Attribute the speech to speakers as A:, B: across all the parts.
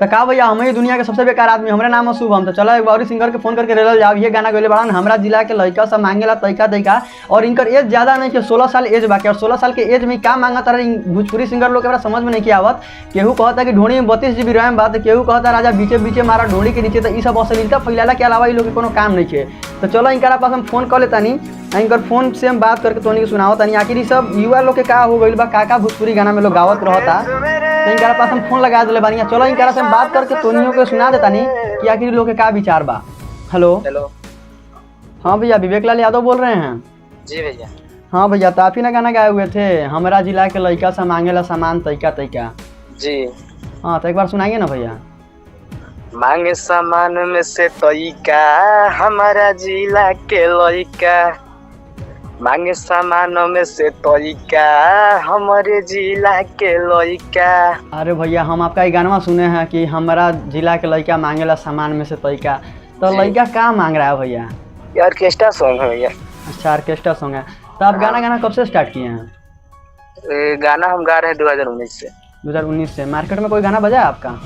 A: तो का भैया हम ही दुनिया के सबसे बेकार आदमी, हमारा नाम है शुभम। तो चलो एक बार सिंगर के फोन करके रेल जाओ, ये गाना गले बड़ा हमारा जिला के लड़का सब मांगेला तैका तैका, और इनकर एज ज्यादा नहीं कि 16 साल एज बाकी, और 16 साल के एज में क्या मांगा तारा भोजपुरी सिंगर लोग के समझ में नहीं किया आवत। केहू कहता कि ढोड़ी में 32 GB रैम बात, केहू कहता राजा बीचे बीचे मारा ढोड़ी के नीचे। तो ये सब अश्लीलता फैलाला के अलावा ये लोग के कोनो काम नहीं है। तो चलो इनका पास हम फोन कर लेता नहीं, इनकर फोन से हम बात करके तो सुनाओ तनी आखिर ये सब युवा लोग के का हो गई बा, का भोजपुरी गाना में लोग गावत रहता। तो इनका पास हम फोन लगा दिले बानी, चलो इनका से हम बात करके तोनियों को सुना देता नहीं कि आखिर लोग के का विचार बा। हेलो
B: हेलो,
A: हाँ भैया विवेक लाल यादव बोल रहे हैं।
B: जी भैया।
A: हाँ भैया, तो आप ही ना गाना गाए हुए थे हमारा जिला के लड़का से मांगेला सामान तैका तैका।
B: जी
A: हाँ तो एक बार सुनाइए ना भैया।
B: मांगे सामान में से तैका हमारा जिला के लड़का, मांगे सामानों में से तैका हमारे जिला के लड़का।
A: अरे भैया हम आपका ये गाना सुने हैं कि हमारा जिला के लड़का मांगेला सामान में से तैका, तो लड़का क्या मांग रहा है भैया?
B: ये ऑर्केस्ट्रा सॉन्ग है भैया।
A: अच्छा ऑर्केस्ट्रा सॉन्ग है। तो आप गाना कब से स्टार्ट किए हैं?
B: गाना हम गा रहे हैं 2019 से।
A: 2019 से। मार्केट में कोई गाना बजा है आपका?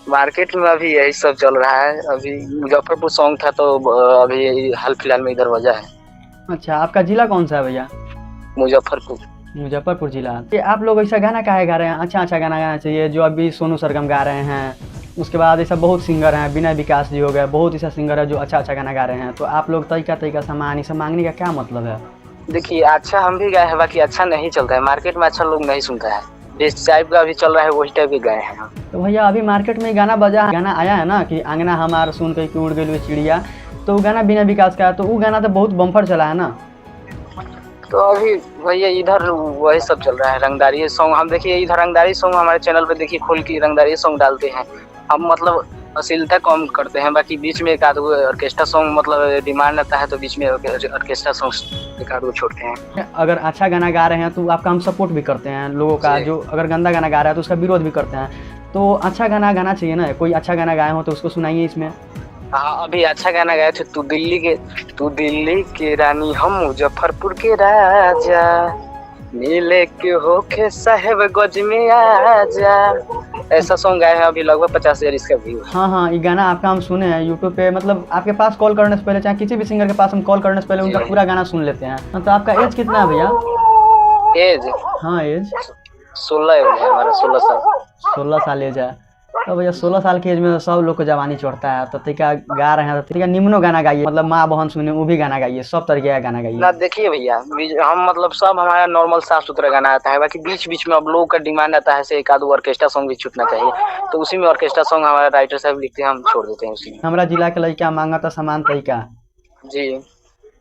B: मार्केट में अभी यही सब चल रहा है। अभी मुजफ्फरपुर सॉन्ग था तो अभी हाल फिलहाल में इधर बजा है।
A: अच्छा, आपका जिला कौन सा है भैया?
B: मुजफ्फरपुर।
A: मुजफ्फरपुर जिला। ये आप लोग ऐसा गाना काहे गा रहे हैं? अच्छा गाना गाना चाहिए जो अभी सोनू सरगम गा रहे हैं, उसके बाद ऐसा बहुत सिंगर हैं, विनय विकास जी हो गए, बहुत ऐसा सिंगर है जो अच्छा गाना गा रहे हैं। तो आप लोग तैका सामान ये सब मांगने का क्या मतलब है?
B: देखिए अच्छा हम भी गाए हैं, बाकी अच्छा नहीं चलता है मार्केट में, अच्छा लोग नहीं सुनता है। जिस टाइप का अभी चल रहा है वही टाइप के गाए हैं।
A: तो भैया अभी मार्केट में गाना गाना आया है ना कि आंगना हमार सुन के उड़ गई चिड़िया, तो वो गाना विनय विकास का है, तो वो गाना तो बहुत बम्फर चला है ना।
B: तो अभी भैया इधर वही सब चल रहा है, रंगदारी सॉन्ग। हम देखिए इधर रंगदारी सॉन्ग हमारे चैनल पे देखिए खोल के रंगदारी सॉन्ग डालते हैं हम, मतलब अश्लीलता कम करते हैं। बाकी बीच में एक आध ऑर्केस्ट्रा सॉन्ग मतलब डिमांड आता है तो बीच में ऑर्केस्ट्रा सॉन्ग एक आध छोड़ते हैं।
A: अगर अच्छा गाना गा रहे हैं तो आपका हम सपोर्ट भी करते हैं लोगों का, जो अगर गंदा गाना गा रहा है तो उसका विरोध भी करते हैं। तो अच्छा गाना गाना चाहिए ना, कोई अच्छा गाना गाए हो तो उसको सुनाइए इसमें।
B: हाँ अभी अच्छा गाना गाए थे, तू दिल्ली के रानी हम मुजफ्फरपुर के राजा, नीले के होके साहेब गज में आजा, ऐसा सॉन्ग गाए हैं। अभी लगभग 50,000 इसका व्यू।
A: हाँ ये गाना आपका हम सुने हैं यूट्यूब पे, मतलब आपके पास कॉल करने से पहले चाहे किसी भी सिंगर के पास हम कॉल करने से पहले उनका पूरा गाना सुन लेते हैं। तो आपका एज कितना है भैया?
B: एज?
A: हाँ एज
B: 16 है हमारा। 16 साल।
A: 16 साल एज है। तो भैया 16 साल की एज में तो सब लोग को जवानी चढ़ता है। तो तरीका गा रहे हैं तो तरीका निम्नो गाना गाइए, मतलब माँ बहन सुने वो भी गाना गाइए, सब तरीके का गाना गाइए
B: ना। देखिए भैया हम मतलब सब हमारा नॉर्मल साफ सुथरा गाना आता है, बाकी बीच बीच में अब लोगों का डिमांड आता है से एक आध ऑर्केस्ट्रा सॉन्ग भी छूटना चाहिए, तो उसी में ऑर्केस्ट्रा सॉन्ग हमारा राइटर साहब लिखते हैं, हम छोड़ देते हैं उसी में।
A: हमारा जिला के लड़का मांगा था सामान तरीका।
B: जी।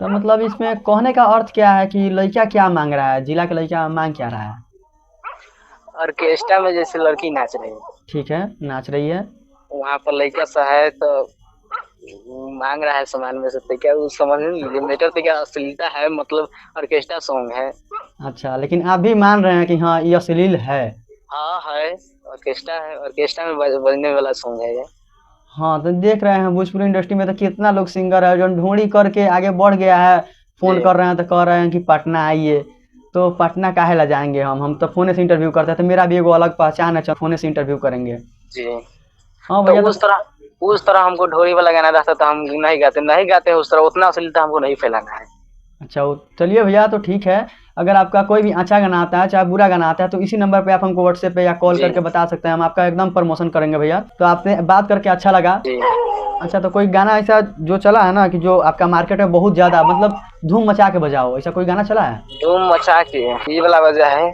A: तो मतलब इसमें कहने का अर्थ क्या है कि लड़का क्या मांग रहा है, जिला के लड़का मांग क्या रहा है?
B: ऑर्केस्ट्रा में जैसे लड़की नाच रही है,
A: ठीक है नाच रही है,
B: वहाँ पर लड़का सा है तो मांग रहा है सामान में से, क्या वो समझ नहीं मेटर तो क्या अश्लीलता है, मतलब ऑर्केस्ट्रा सॉन्ग है।
A: अच्छा लेकिन आप भी मान रहे हैं कि हाँ ये अश्लील है?
B: हाँ है, ऑर्केस्ट्रा है, ऑर्केस्ट्रा में बजने वाला सॉन्ग है ये।
A: हाँ तो देख रहे हैं भोजपुरी इंडस्ट्री में तो कितना लोग सिंगर है जो ढूंढी करके आगे बढ़ गया है, फोन कर रहे हैं तो कह रहे हैं कि पटना आइए। तो पटना काहे ला जाएंगे हम तो फोन से इंटरव्यू करते हैं। तो मेरा भी एगो अलग पहचान है, फोन से इंटरव्यू करेंगे।
B: जी
A: हाँ
B: तो
A: भैया।
B: उस तरह हमको ढोरी वाला गाना रहता तो हम नहीं गाते उस तरह, उतना अश्लीलता हमको नहीं फैलाना है।
A: अच्छा चलिए भैया तो ठीक है, अगर आपका कोई भी अच्छा गाना आता है चाहे बुरा गाना आता है तो इसी नंबर पे आप हमको व्हाट्सएप पे या कॉल करके बता सकते हैं, हम आपका एकदम प्रमोशन करेंगे भैया। तो आपसे बात करके अच्छा लगा। अच्छा तो कोई गाना ऐसा जो चला है ना कि जो आपका मार्केट में बहुत ज्यादा मतलब धूम मचा के बजाओ, ऐसा कोई गाना चला है?
B: धूम मचा के ये वाला वजह है,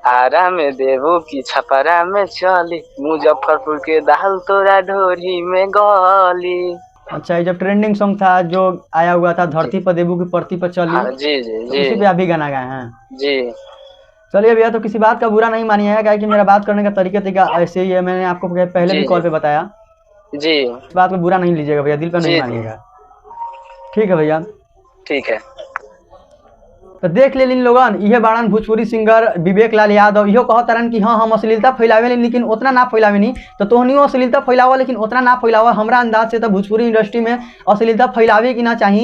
B: आरा में देवो की छपरा में चली, मुजफ्फरपुर के दाल तोरा ढोरी में गली।
A: अच्छा ये जब ट्रेंडिंग सॉन्ग था जो आया हुआ था धरती पर देवू की परती पर चली।
B: हाँ, जी जी
A: तो
B: जी
A: इसी पे आप भी गाना गाए हैं?
B: जी।
A: चलिए भैया तो किसी बात का बुरा नहीं मानिएगा, क्या कि मेरा बात करने का तरीका ऐसे ही है, मैंने आपको पहले भी कॉल पे बताया
B: जी।
A: इस बात को बुरा नहीं लीजिएगा भैया, दिल पर नहीं मानिएगा। ठीक है भैया।
B: ठीक है।
A: तो देख ले इन लोगन, यह बाड़न भोजपुरी सिंगर विवेक लाल यादव, इहो कहत रन कि हाँ हम अश्लीलता फैलावे लेकिन उतना ना फैलावे नहीं। तो तोहनियो अश्लीलता फैलावा लेकिन उतना ना फैलावा। हमरा अंदाज से तो भोजपुरी इंडस्ट्री में अश्लीलता फैलावे की ना चाहिए।